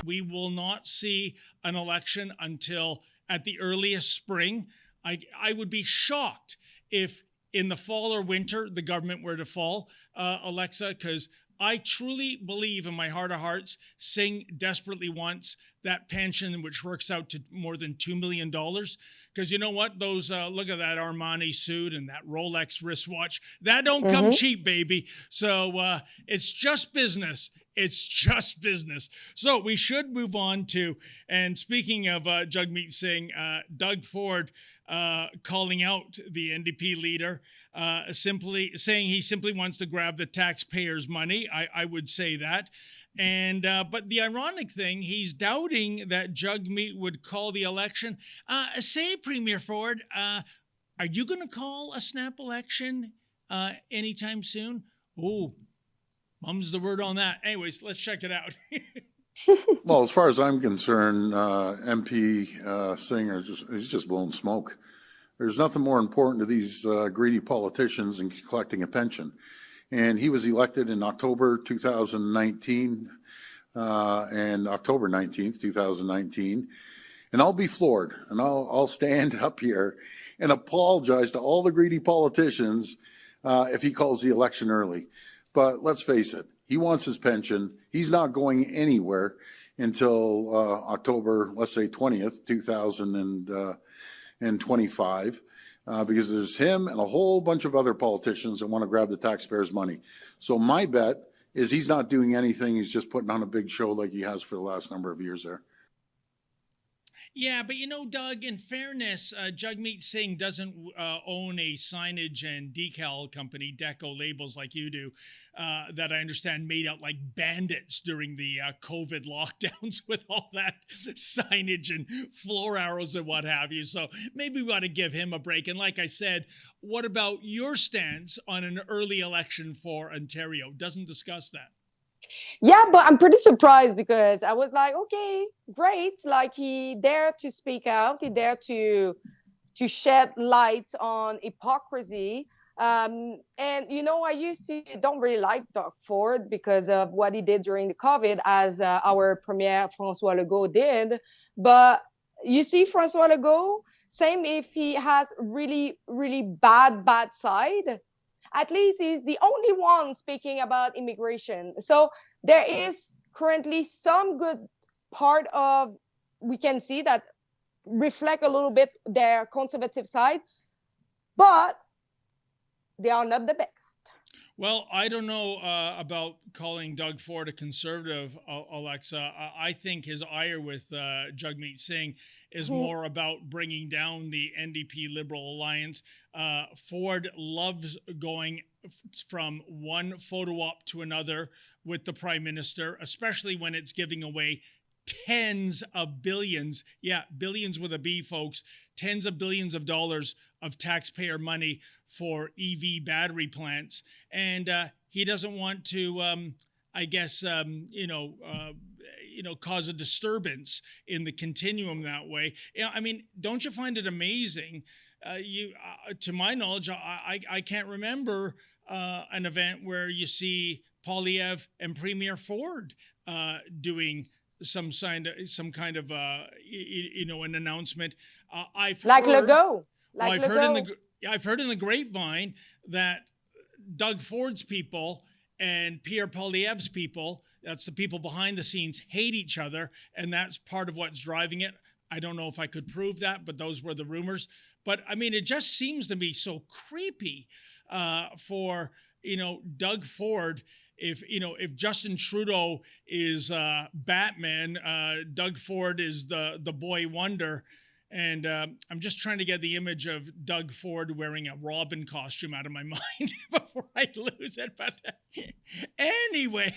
We will not see an election until at the earliest spring. I would be shocked if in the fall or winter the government were to fall, Alexa, because I truly believe in my heart of hearts, Singh desperately wants that pension, which works out to more than $2 million. Because you know what? Those look at that Armani suit and that Rolex wristwatch. That don't come cheap, baby. So it's just business. It's just business. So we should move on to, and speaking of Jagmeet Singh, Doug Ford calling out the NDP leader, simply saying he simply wants to grab the taxpayers' money. I would say that. And but the ironic thing, he's doubting that Jagmeet would call the election. Say, Premier Ford, are you going to call a snap election anytime soon? Oh, mum's the word on that. Anyways, let's check it out. Well, as far as I'm concerned, MP Singh he's just blowing smoke. There's nothing more important to these greedy politicians than collecting a pension. And he was elected in October 2019, and October 19th, 2019. And I'll be floored, and I'll stand up here and apologize to all the greedy politicians if he calls the election early. But let's face it, he wants his pension. He's not going anywhere until October, let's say 20th, 2025. Because there's him and a whole bunch of other politicians that want to grab the taxpayers' money. So my bet is he's not doing anything. He's just putting on a big show like he has for the last number of years there. Yeah, but you know, Doug, in fairness, Jagmeet Singh doesn't own a signage and decal company, Deco Labels, like you do, that I understand made out like bandits during the COVID lockdowns with all that signage and floor arrows and what have you. So maybe we ought to give him a break. And like I said, what about your stance on an early election for Ontario? Doesn't discuss that. Yeah, but I'm pretty surprised because I was like, okay, great. Like he dared to speak out. He dared to shed light on hypocrisy. And, you know, I don't really like Doug Ford because of what he did during the COVID, as our Premier François Legault did. But you see, François Legault, same if he has really, really bad side, at least he's the only one speaking about immigration. So there is currently some good part of, we can see that reflect a little bit their conservative side, but they are not the best. Well, I don't know about calling Doug Ford a conservative, Alexa. I think his ire with Jagmeet Singh is more about bringing down the NDP Liberal Alliance. Ford loves going from one photo op to another with the Prime Minister, especially when it's giving away tens of billions, billions with a B, folks, tens of billions of dollars of taxpayer money for EV battery plants. And he doesn't want to, cause a disturbance in the continuum that way. I mean, don't you find it amazing? To my knowledge, I can't remember an event where you see Poilievre and Premier Ford doing some kind of an announcement. I've heard in the grapevine that Doug Ford's people and Pierre Poilievre's people, that's the people behind the scenes, hate each other, and that's part of what's driving it. I don't know if I could prove that, but those were the rumors. But I mean, it just seems to be so creepy for Doug Ford. If Justin Trudeau is Batman, Doug Ford is the boy wonder. And I'm just trying to get the image of Doug Ford wearing a Robin costume out of my mind before I lose it. But anyway.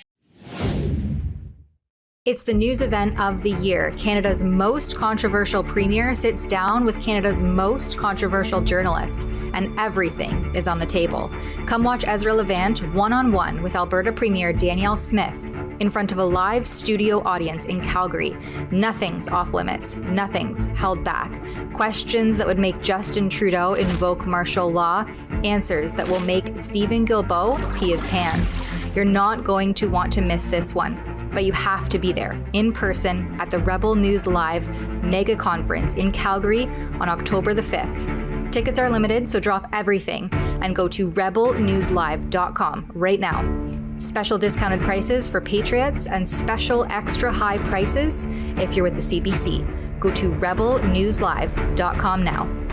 It's the news event of the year. Canada's most controversial premier sits down with Canada's most controversial journalist, and everything is on the table. Come watch Ezra Levant one-on-one with Alberta Premier Danielle Smith in front of a live studio audience in Calgary. Nothing's off limits. Nothing's held back. Questions that would make Justin Trudeau invoke martial law. Answers that will make Stephen Guilbeault pee his pants. You're not going to want to miss this one. but you have to be there in person at the Rebel News Live mega conference in Calgary on October the 5th. Tickets are limited, so drop everything and go to rebelnewslive.com right now. Special discounted prices for Patriots and special extra high prices if you're with the CBC. Go to rebelnewslive.com now.